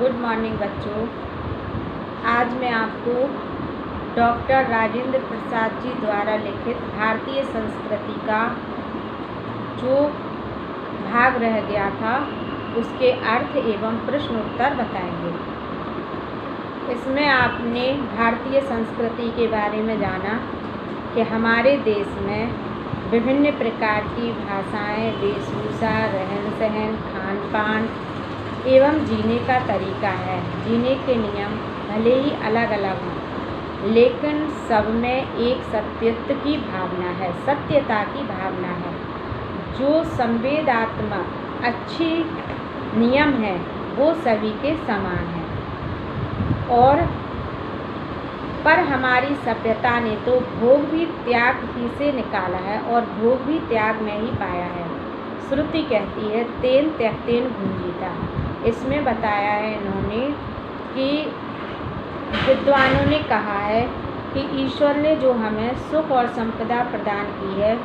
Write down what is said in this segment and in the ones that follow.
Good morning बच्चों। आज मैं आपको डॉक्टर राजेंद्र प्रसाद जी द्वारा लिखित भारतीय संस्कृति का जो भाग रह गया था उसके अर्थ एवं प्रश्न उत्तर बताएंगे। इसमें आपने भारतीय संस्कृति के बारे में जाना कि हमारे देश में विभिन्न प्रकार की भाषाएं, वेशभूषा, रहन सहन, खान पान एवं जीने का तरीका है। जीने के नियम भले ही अलग अलग हों, लेकिन सब में एक सत्यत्व की भावना है, सत्यता की भावना है। जो संवेदात्मक अच्छी नियम है वो सभी के समान है। और पर हमारी सभ्यता ने तो भोग भी त्याग ही से निकाला है और भोग भी त्याग में ही पाया है। श्रुति कहती है तेन त्यक्तेन भुंजीता। इसमें बताया है इन्होंने कि विद्वानों ने कहा है कि ईश्वर ने जो हमें सुख और संपदा प्रदान की है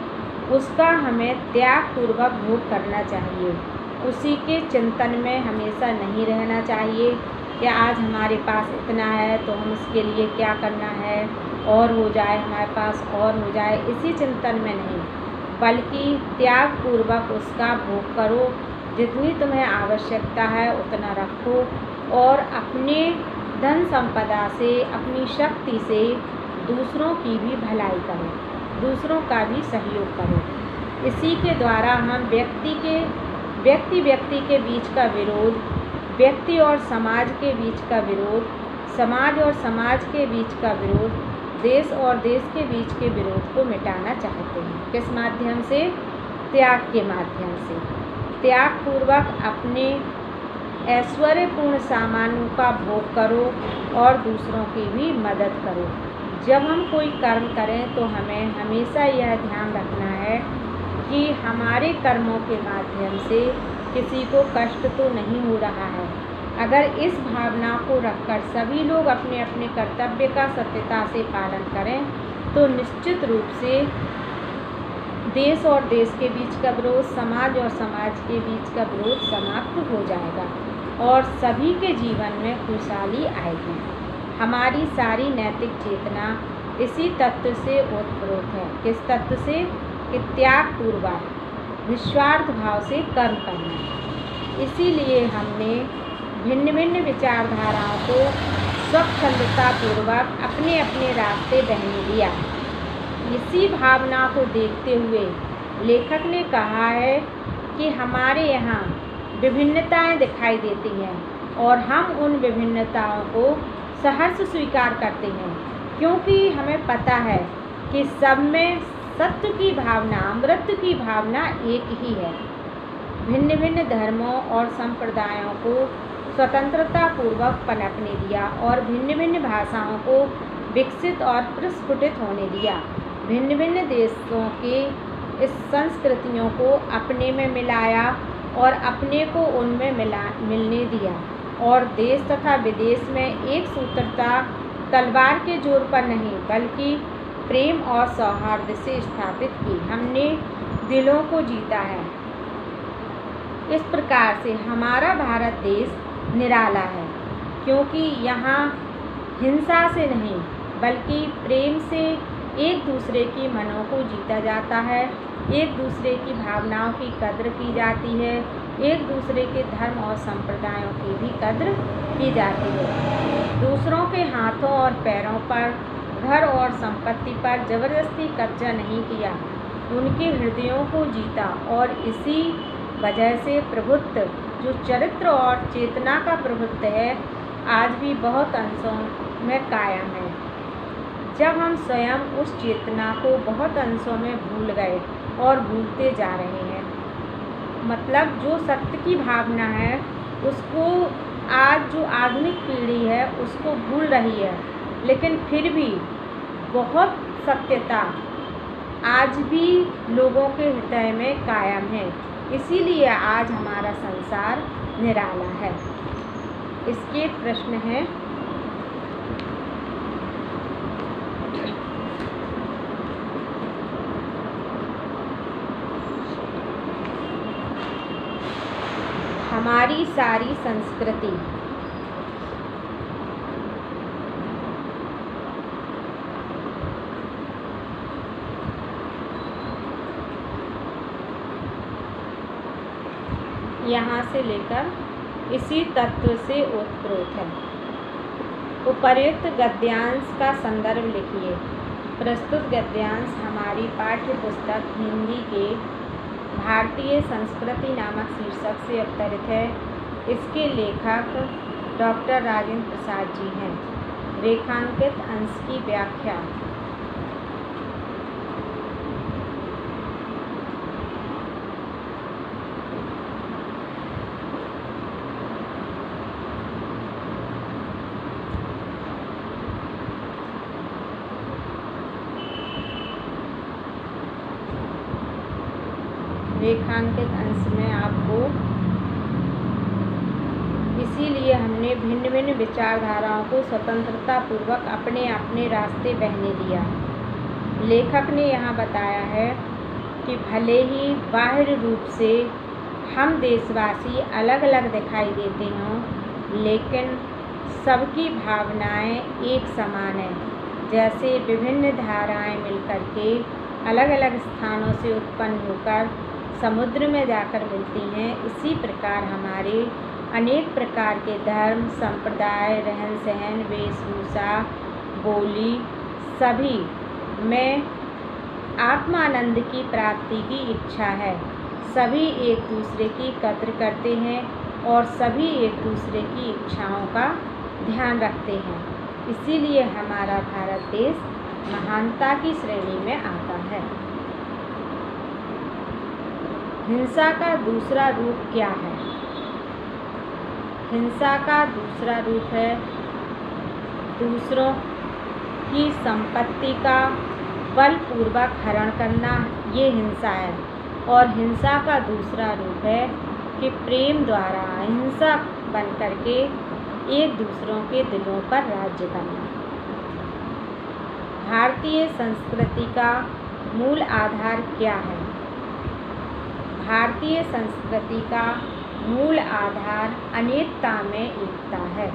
उसका हमें त्याग पूर्वक भोग करना चाहिए। उसी के चिंतन में हमेशा नहीं रहना चाहिए कि आज हमारे पास इतना है तो हम इसके लिए क्या करना है, और हो जाए हमारे पास और हो जाए, इसी चिंतन में नहीं, बल्कि त्याग पूर्वक उसका भोग करो। जितनी तुम्हें आवश्यकता है उतना रखो और अपने धन संपदा से, अपनी शक्ति से दूसरों की भी भलाई करो, दूसरों का भी सहयोग करो। इसी के द्वारा हम व्यक्ति के बीच का विरोध, व्यक्ति और समाज के बीच का विरोध, समाज और समाज के बीच का विरोध, देश और देश के बीच के विरोध को मिटाना चाहते हैं। किस माध्यम से? त्याग के माध्यम से। त्याग पूर्वक अपने ऐश्वर्यपूर्ण सामानों का भोग करो और दूसरों की भी मदद करो। जब हम कोई कर्म करें तो हमें हमेशा यह ध्यान रखना है कि हमारे कर्मों के माध्यम से किसी को कष्ट तो नहीं हो रहा है। अगर इस भावना को रखकर सभी लोग अपने अपने कर्तव्य का सत्यता से पालन करें तो निश्चित रूप से देश और देश के बीच का विरोध, समाज और समाज के बीच का विरोध समाप्त हो जाएगा और सभी के जीवन में खुशहाली आएगी। हमारी सारी नैतिक चेतना इसी तत्व से ओतप्रोत है। किस तत्व से? कि त्याग पूर्वक निस्वार्थ भाव से कर्म करना। इसीलिए हमने भिन्न भिन्न विचारधाराओं को स्वच्छंदता पूर्वक अपने अपने रास्ते बहने दिया। इसी भावना को देखते हुए लेखक ने कहा है कि हमारे यहाँ विभिन्नताएं दिखाई देती हैं और हम उन विभिन्नताओं को सहर्ष स्वीकार करते हैं, क्योंकि हमें पता है कि सब में सत्य की भावना, अमृत की भावना एक ही है। भिन्न भिन्न धर्मों और संप्रदायों को स्वतंत्रता पूर्वक पनपने दिया और भिन्न भिन्न भाषाओं को विकसित और प्रस्फुटित होने दिया। भिन्न भिन्न देशों के इस संस्कृतियों को अपने में मिलाया और अपने को उनमें मिलने दिया और देश तथा विदेश में एक सूत्रता तलवार के जोर पर नहीं बल्कि प्रेम और सौहार्द से स्थापित की। हमने दिलों को जीता है। इस प्रकार से हमारा भारत देश निराला है, क्योंकि यहाँ हिंसा से नहीं बल्कि प्रेम से एक दूसरे की मनों को जीता जाता है, एक दूसरे की भावनाओं की कद्र की जाती है, एक दूसरे के धर्म और संप्रदायों की भी कद्र की जाती है। दूसरों के हाथों और पैरों पर, घर और संपत्ति पर जबरदस्ती कब्जा नहीं किया, उनके हृदयों को जीता और इसी वजह से प्रभुत्व, जो चरित्र और चेतना का प्रभुत्व है, आज भी बहुत अंशों में कायम है। जब हम स्वयं उस चेतना को बहुत अंशों में भूल गए और भूलते जा रहे हैं, मतलब जो सत्य की भावना है उसको आज जो आधुनिक पीढ़ी है उसको भूल रही है, लेकिन फिर भी बहुत सत्यता आज भी लोगों के हृदय में कायम है। इसीलिए आज हमारा संसार निराला है। इसके प्रश्न हैं। हमारी सारी संस्कृति यहाँ से लेकर इसी तत्व से ओतप्रोत है। उपर्युक्त गद्यांश का संदर्भ लिखिए। प्रस्तुत गद्यांश हमारी पाठ्य पुस्तक हिंदी के भारतीय संस्कृति नामक शीर्षक से अवतरित है। इसके लेखक डॉक्टर राजेंद्र प्रसाद जी हैं। रेखांकित अंश की व्याख्या। रेखांकित अंश में आपको इसीलिए हमने भिन्न भिन्न विचारधाराओं को स्वतंत्रता पूर्वक अपने अपने रास्ते बहने दिया। लेखक ने यहाँ बताया है कि भले ही बाहरी रूप से हम देशवासी अलग अलग दिखाई देते हों, लेकिन सबकी भावनाएं एक समान हैं। जैसे विभिन्न धाराएं मिलकर के अलग अलग स्थानों से उत्पन्न होकर समुद्र में जाकर मिलती हैं, इसी प्रकार हमारे अनेक प्रकार के धर्म, संप्रदाय, रहन सहन, वेशभूषा, बोली सभी में आत्मानंद की प्राप्ति की इच्छा है। सभी एक दूसरे की कद्र करते हैं और सभी एक दूसरे की इच्छाओं का ध्यान रखते हैं। इसीलिए हमारा भारत देश महानता की श्रेणी में आता है। हिंसा का दूसरा रूप क्या है? हिंसा का दूसरा रूप है दूसरों की संपत्ति का बलपूर्वक हरण करना, ये हिंसा है। और हिंसा का दूसरा रूप है कि प्रेम द्वारा अहिंसक बन करके एक दूसरों के दिलों पर राज्य करना। भारतीय संस्कृति का मूल आधार क्या है? भारतीय संस्कृति का मूल आधार अनेकता में एकता है।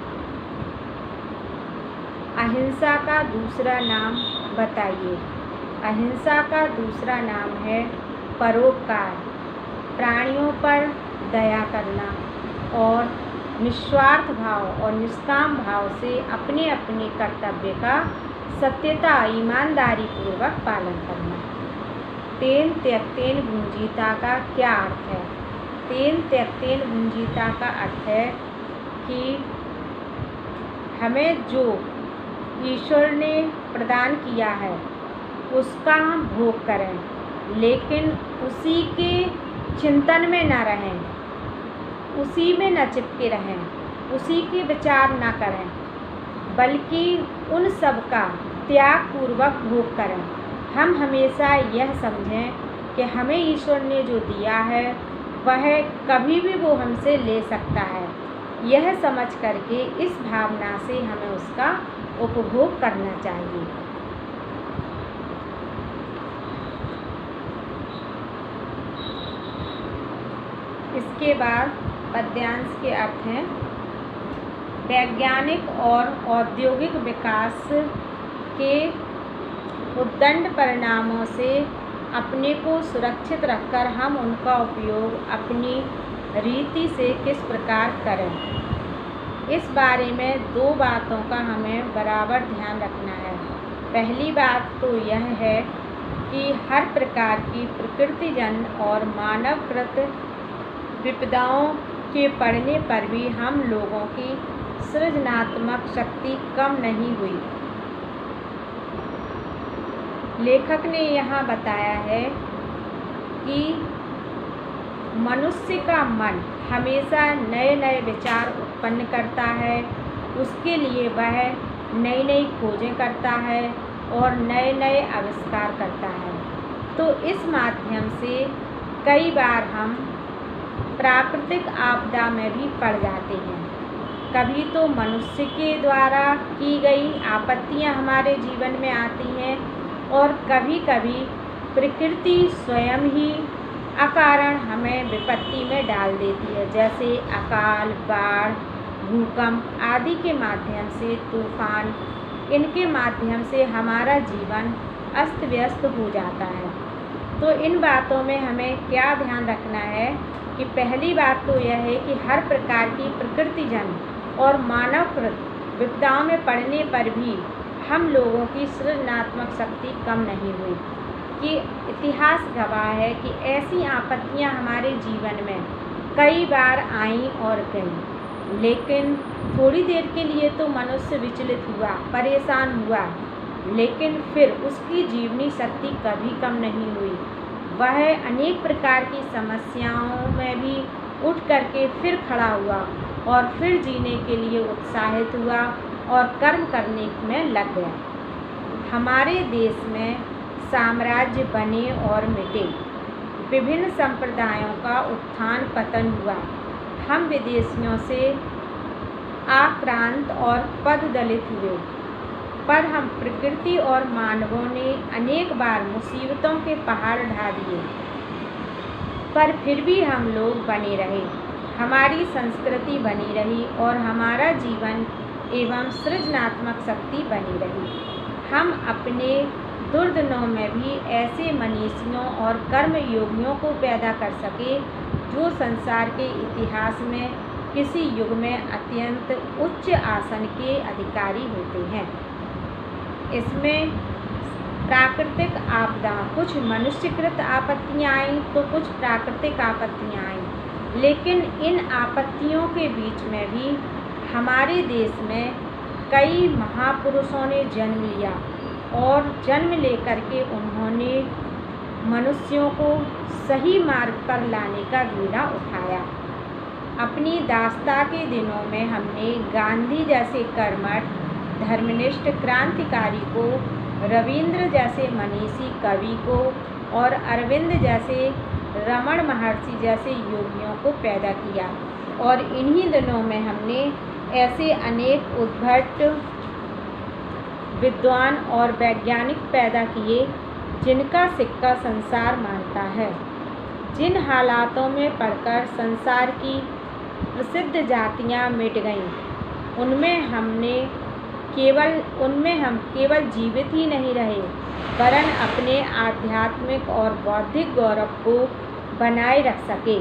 अहिंसा का दूसरा नाम बताइए। अहिंसा का दूसरा नाम है परोपकार, प्राणियों पर दया करना और निस्वार्थ भाव और निष्काम भाव से अपने अपने कर्तव्य का सत्यता ईमानदारी पूर्वक पालन करना। तेन त्यक्तेन भुंजीता का क्या अर्थ है? तेन त्यक्तेन भुंजीता का अर्थ है कि हमें जो ईश्वर ने प्रदान किया है उसका हम भोग करें, लेकिन उसी के चिंतन में न रहें, उसी में न चिपके रहें, उसी के विचार न करें, बल्कि उन सब का त्याग पूर्वक भोग करें। हम हमेशा यह समझें कि हमें ईश्वर ने जो दिया है वह कभी भी वो हमसे ले सकता है। यह समझ करके इस भावना से हमें उसका उपभोग करना चाहिए। इसके बाद पद्यांश के अर्थ हैं। वैज्ञानिक और औद्योगिक विकास के उद्दंड परिणामों से अपने को सुरक्षित रखकर हम उनका उपयोग अपनी रीति से किस प्रकार करें, इस बारे में दो बातों का हमें बराबर ध्यान रखना है। पहली बात तो यह है कि हर प्रकार की प्रकृतिजन्य और मानवकृत विपदाओं के पड़ने पर भी हम लोगों की सृजनात्मक शक्ति कम नहीं हुई। लेखक ने यहाँ बताया है कि मनुष्य का मन हमेशा नए नए विचार उत्पन्न करता है, उसके लिए वह नई नई खोजें करता है और नए नए आविष्कार करता है। तो इस माध्यम से कई बार हम प्राकृतिक आपदा में भी पड़ जाते हैं। कभी तो मनुष्य के द्वारा की गई आपत्तियां हमारे जीवन में आती हैं और कभी कभी प्रकृति स्वयं ही अकारण हमें विपत्ति में डाल देती है, जैसे अकाल, बाढ़, भूकंप आदि के माध्यम से, तूफान, इनके माध्यम से हमारा जीवन अस्त व्यस्त हो जाता है। तो इन बातों में हमें क्या ध्यान रखना है कि पहली बात तो यह है कि हर प्रकार की प्रकृतिजन्य और मानवकृत विपदाओं में पड़ने पर भी हम लोगों की सृजनात्मक शक्ति कम नहीं हुई। कि इतिहास गवाह है कि ऐसी आपत्तियां हमारे जीवन में कई बार आईं और गईं, लेकिन थोड़ी देर के लिए तो मनुष्य विचलित हुआ, परेशान हुआ, लेकिन फिर उसकी जीवनी शक्ति कभी कम नहीं हुई। वह अनेक प्रकार की समस्याओं में भी उठ करके फिर खड़ा हुआ और फिर जीने के लिए उत्साहित हुआ और कर्म करने में लग गया। हमारे देश में साम्राज्य बने और मिटे, विभिन्न संप्रदायों का उत्थान पतन हुआ, हम विदेशियों से आक्रांत और पददलित हुए, पर हम प्रकृति और मानवों ने अनेक बार मुसीबतों के पहाड़ ढा दिए, पर फिर भी हम लोग बने रहे, हमारी संस्कृति बनी रही और हमारा जीवन एवं सृजनात्मक शक्ति बनी रही। हम अपने दुर्दिनों में भी ऐसे मनीषियों और कर्मयोगियों को पैदा कर सके जो संसार के इतिहास में किसी युग में अत्यंत उच्च आसन के अधिकारी होते हैं। इसमें प्राकृतिक आपदा, कुछ मनुष्यकृत आपत्तियाँ आईं तो कुछ प्राकृतिक आपत्तियाँ आईं, लेकिन इन आपत्तियों के बीच में भी हमारे देश में कई महापुरुषों ने जन्म लिया और जन्म लेकर के उन्होंने मनुष्यों को सही मार्ग पर लाने का बीड़ा उठाया। अपनी दास्ता के दिनों में हमने गांधी जैसे कर्मठ धर्मनिष्ठ क्रांतिकारी को, रविंद्र जैसे मनीषी कवि को और अरविंद जैसे रमण महर्षि जैसे योगियों को पैदा किया, और इन्हीं दिनों में हमने ऐसे अनेक उद्भट विद्वान और वैज्ञानिक पैदा किए जिनका सिक्का संसार मानता है। जिन हालातों में पड़कर संसार की प्रसिद्ध जातियां मिट गईं, उनमें हम केवल जीवित ही नहीं रहे, वरन अपने आध्यात्मिक और बौद्धिक गौरव को बनाए रख सके।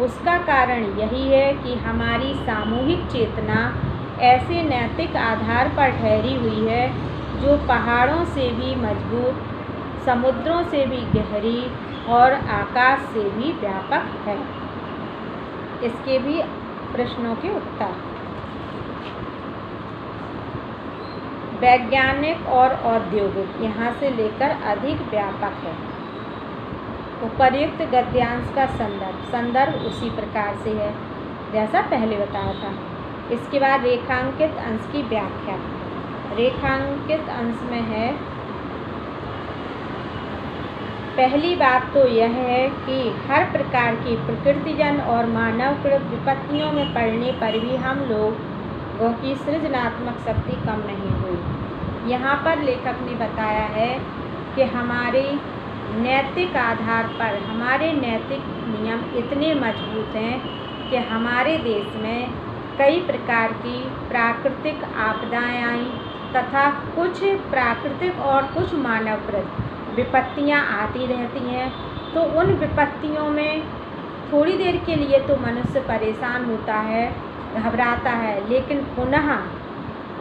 उसका कारण यही है कि हमारी सामूहिक चेतना ऐसे नैतिक आधार पर ठहरी हुई है जो पहाड़ों से भी मजबूत, समुद्रों से भी गहरी और आकाश से भी व्यापक है। इसके भी प्रश्नों के उत्तर। वैज्ञानिक और औद्योगिक यहाँ से लेकर अधिक व्यापक है। उपर्युक्त गद्यांश का संदर्भ उसी प्रकार से है जैसा पहले बताया था। इसके बाद रेखांकित अंश की व्याख्या। रेखांकित अंश में है, पहली बात तो यह है कि हर प्रकार की प्रकृतिजन्य और मानवकृत विपत्तियों में पड़ने पर भी हम लोगों की सृजनात्मक शक्ति कम नहीं हुई। यहाँ पर लेखक ने बताया है कि हमारे नैतिक आधार पर हमारे नैतिक नियम इतने मजबूत हैं कि हमारे देश में कई प्रकार की प्राकृतिक आपदाएं आईं तथा कुछ प्राकृतिक और कुछ मानवकृत विपत्तियां आती रहती हैं। तो उन विपत्तियों में थोड़ी देर के लिए तो मनुष्य परेशान होता है, घबराता है, लेकिन पुनः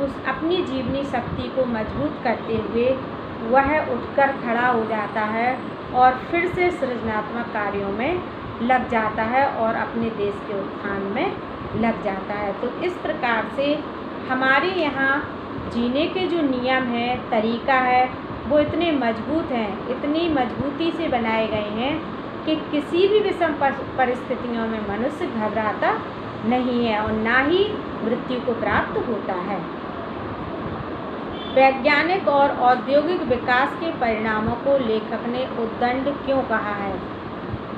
उस अपनी जीवनी शक्ति को मजबूत करते हुए वह उठकर खड़ा हो जाता है और फिर से सृजनात्मक कार्यों में लग जाता है और अपने देश के उत्थान में लग जाता है। तो इस प्रकार से हमारे यहाँ जीने के जो नियम है, तरीका है, वो इतने मजबूत हैं, इतनी मजबूती से बनाए गए हैं कि किसी भी विषम परिस्थितियों में मनुष्य घबराता नहीं है और ना ही मृत्यु को प्राप्त होता है। वैज्ञानिक और औद्योगिक विकास के परिणामों को लेखक ने उद्दंड क्यों कहा है?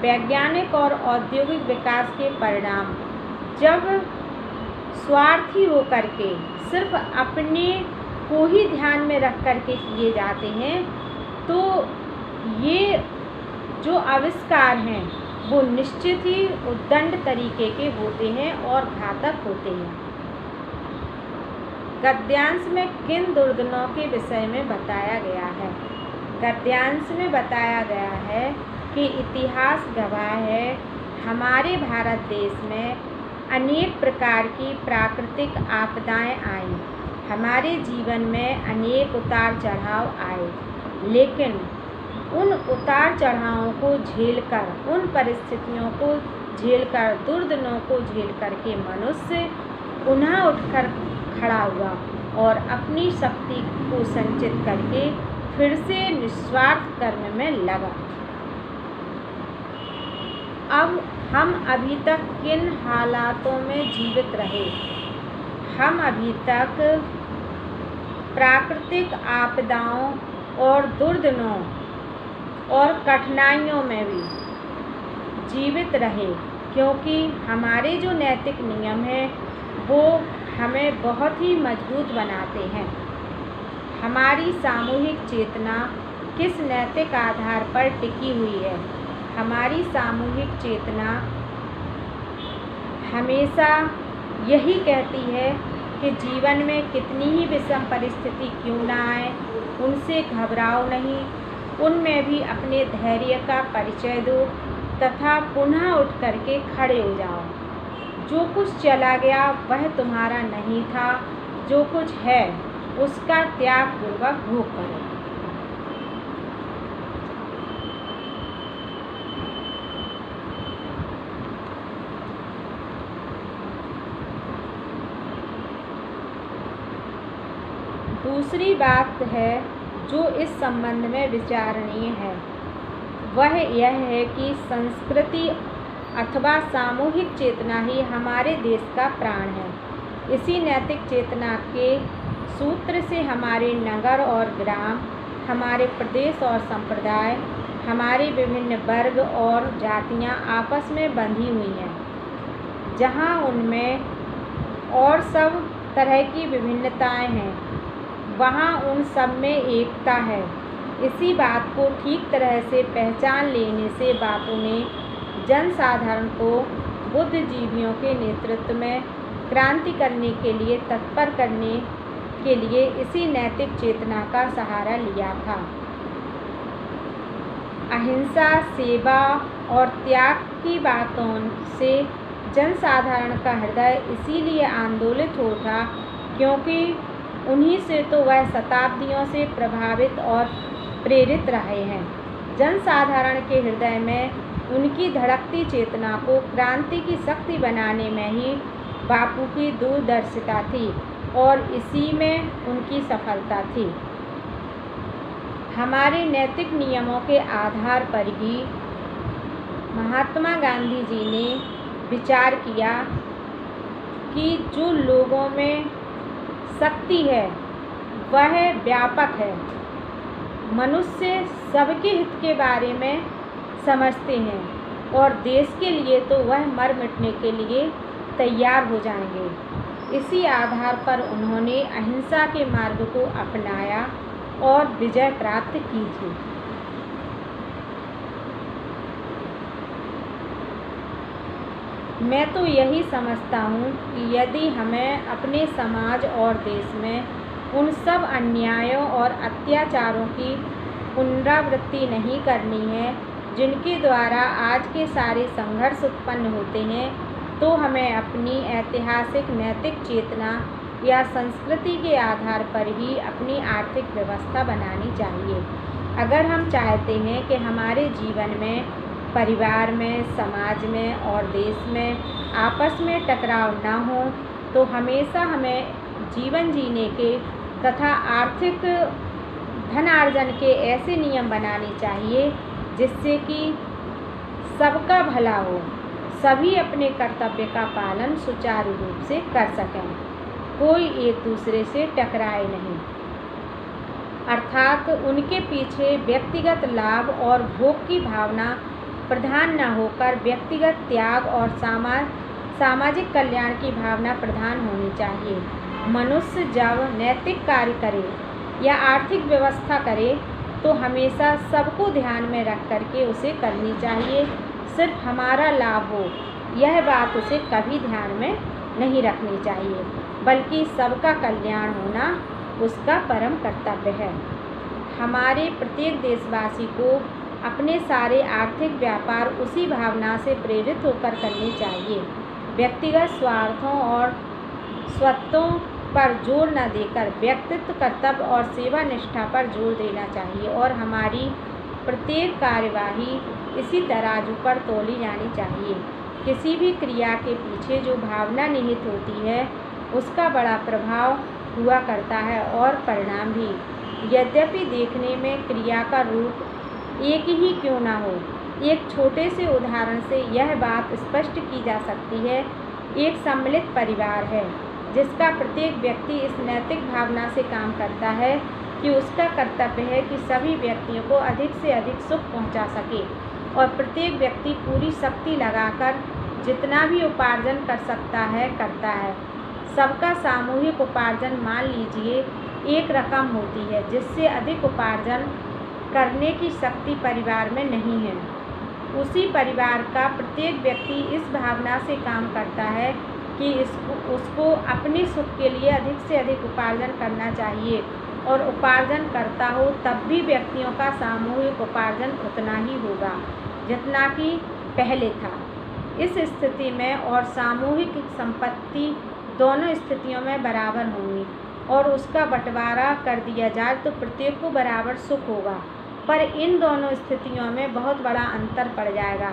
वैज्ञानिक और औद्योगिक विकास के परिणाम जब स्वार्थी होकर के सिर्फ अपने को ही ध्यान में रख कर के किए जाते हैं, तो ये जो आविष्कार हैं वो निश्चित ही उद्दंड तरीके के होते हैं और घातक होते हैं। गद्यांश में किन दुर्दिनों के विषय में बताया गया है? गद्यांश में बताया गया है कि इतिहास गवाह है, हमारे भारत देश में अनेक प्रकार की प्राकृतिक आपदाएं आईं। हमारे जीवन में अनेक उतार चढ़ाव आए, लेकिन उन उतार चढ़ावों को झेलकर, उन परिस्थितियों को झेलकर, दुर्दिनों को झेलकर के मनुष्य पुनः उठकर खड़ा हुआ और अपनी शक्ति को संचित करके फिर से निस्वार्थ कर्म में लगा। अब हम अभी तक किन हालातों में जीवित रहे? हम अभी तक प्राकृतिक आपदाओं और दुर्दिनों और कठिनाइयों में भी जीवित रहे, क्योंकि हमारे जो नैतिक नियम हैं वो हमें बहुत ही मजबूत बनाते हैं। हमारी सामूहिक चेतना किस नैतिक आधार पर टिकी हुई है? हमारी सामूहिक चेतना हमेशा यही कहती है कि जीवन में कितनी ही विषम परिस्थिति क्यों ना आए, उनसे घबराओ नहीं, उनमें भी अपने धैर्य का परिचय दो तथा पुनः उठ करके खड़े हो जाओ। जो कुछ चला गया वह तुम्हारा नहीं था, जो कुछ है उसका त्याग पूर्वक भोग करो। दूसरी बात है जो इस संबंध में विचारणीय है, वह यह है कि संस्कृति अथवा सामूहिक चेतना ही हमारे देश का प्राण है। इसी नैतिक चेतना के सूत्र से हमारे नगर और ग्राम, हमारे प्रदेश और संप्रदाय, हमारे विभिन्न वर्ग और जातियां आपस में बंधी हुई हैं। जहां उनमें और सब तरह की विभिन्नताएं हैं, वहाँ उन सब में एकता है। इसी बात को ठीक तरह से पहचान लेने से बापू ने जनसाधारण को बुद्धिजीवियों के नेतृत्व में क्रांति करने के लिए तत्पर करने के लिए इसी नैतिक चेतना का सहारा लिया था। अहिंसा, सेवा और त्याग की बातों से जनसाधारण का हृदय इसीलिए आंदोलित हो उठा क्योंकि उन्हीं से तो वह शताब्दियों से प्रभावित और प्रेरित रहे हैं। जनसाधारण के हृदय में उनकी धड़कती चेतना को क्रांति की शक्ति बनाने में ही बापू की दूरदर्शिता थी और इसी में उनकी सफलता थी। हमारे नैतिक नियमों के आधार पर ही महात्मा गांधी जी ने विचार किया कि जो लोगों में शक्ति है वह व्यापक है। मनुष्य सबके हित के बारे में समझते हैं और देश के लिए तो वह मर मिटने के लिए तैयार हो जाएंगे। इसी आधार पर उन्होंने अहिंसा के मार्ग को अपनाया और विजय प्राप्त की थी। मैं तो यही समझता हूँ कि यदि हमें अपने समाज और देश में उन सब अन्यायों और अत्याचारों की पुनरावृत्ति नहीं करनी है जिनके द्वारा आज के सारे संघर्ष उत्पन्न होते हैं, तो हमें अपनी ऐतिहासिक नैतिक चेतना या संस्कृति के आधार पर ही अपनी आर्थिक व्यवस्था बनानी चाहिए। अगर हम चाहते हैं कि हमारे जीवन में, परिवार में, समाज में और देश में आपस में टकराव ना हो, तो हमेशा हमें जीवन जीने के तथा आर्थिक धनार्जन के ऐसे नियम बनाने चाहिए जिससे कि सबका भला हो, सभी अपने कर्तव्य का पालन सुचारू रूप से कर सकें, कोई एक दूसरे से टकराए नहीं, अर्थात उनके पीछे व्यक्तिगत लाभ और भोग की भावना प्रधान न होकर व्यक्तिगत त्याग और सामाजिक कल्याण की भावना प्रधान होनी चाहिए। मनुष्य जब नैतिक कार्य करे या आर्थिक व्यवस्था करे तो हमेशा सबको ध्यान में रख करके उसे करनी चाहिए। सिर्फ हमारा लाभ हो यह बात उसे कभी ध्यान में नहीं रखनी चाहिए, बल्कि सबका कल्याण होना उसका परम कर्तव्य है। हमारे प्रत्येक देशवासी को अपने सारे आर्थिक व्यापार उसी भावना से प्रेरित होकर करने चाहिए। व्यक्तिगत स्वार्थों और स्वत्वों पर जोर न देकर व्यक्तित्व, कर्तव्य और सेवा निष्ठा पर जोर देना चाहिए और हमारी प्रत्येक कार्यवाही इसी तराजू पर तौली जानी चाहिए। किसी भी क्रिया के पीछे जो भावना निहित होती है उसका बड़ा प्रभाव हुआ करता है और परिणाम भी। यद्यपि देखने में क्रिया का रूप एक ही क्यों न हो, एक छोटे से उदाहरण से यह बात स्पष्ट की जा सकती है। एक सम्मिलित परिवार है जिसका प्रत्येक व्यक्ति इस नैतिक भावना से काम करता है कि उसका कर्तव्य है कि सभी व्यक्तियों को अधिक से अधिक सुख पहुंचा सके और प्रत्येक व्यक्ति पूरी शक्ति लगाकर जितना भी उपार्जन कर सकता है करता है। सबका सामूहिक उपार्जन मान लीजिए एक रकम होती है, जिससे अधिक उपार्जन करने की शक्ति परिवार में नहीं है। उसी परिवार का प्रत्येक व्यक्ति इस भावना से काम करता है कि उसको अपने सुख के लिए अधिक से अधिक उपार्जन करना चाहिए और उपार्जन करता हो तब भी व्यक्तियों का सामूहिक उपार्जन उतना ही होगा जितना कि पहले था। इस स्थिति में और सामूहिक संपत्ति दोनों स्थितियों में बराबर होंगी और उसका बंटवारा कर दिया जाए तो प्रत्येक को बराबर सुख होगा। पर इन दोनों स्थितियों में बहुत बड़ा अंतर पड़ जाएगा।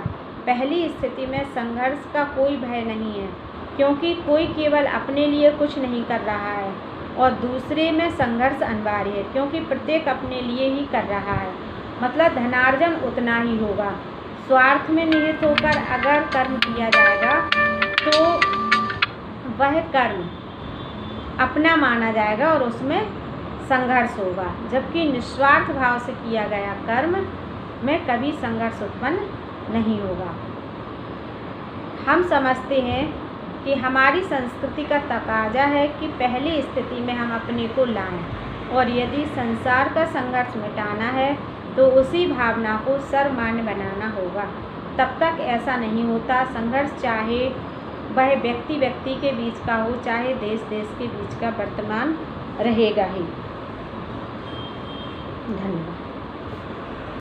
पहली स्थिति में संघर्ष का कोई भय नहीं है क्योंकि कोई केवल अपने लिए कुछ नहीं कर रहा है, और दूसरे में संघर्ष अनिवार्य है क्योंकि प्रत्येक अपने लिए ही कर रहा है। मतलब धनार्जन उतना ही होगा। स्वार्थ में निहित होकर अगर कर्म किया जाएगा तो वह कर्म अपना माना जाएगा और उसमें संघर्ष होगा, जबकि निस्वार्थ भाव से किया गया कर्म में कभी संघर्ष उत्पन्न नहीं होगा। हम समझते हैं कि हमारी संस्कृति का तकाजा है कि पहली स्थिति में हम अपने को लाएं, और यदि संसार का संघर्ष मिटाना है तो उसी भावना को सर्वमान्य बनाना होगा। तब तक ऐसा नहीं होता। संघर्ष चाहे वह व्यक्ति व्यक्ति के बीच का हो, चाहे देश देश के बीच का, वर्तमान रहेगा ही। धन्यवाद।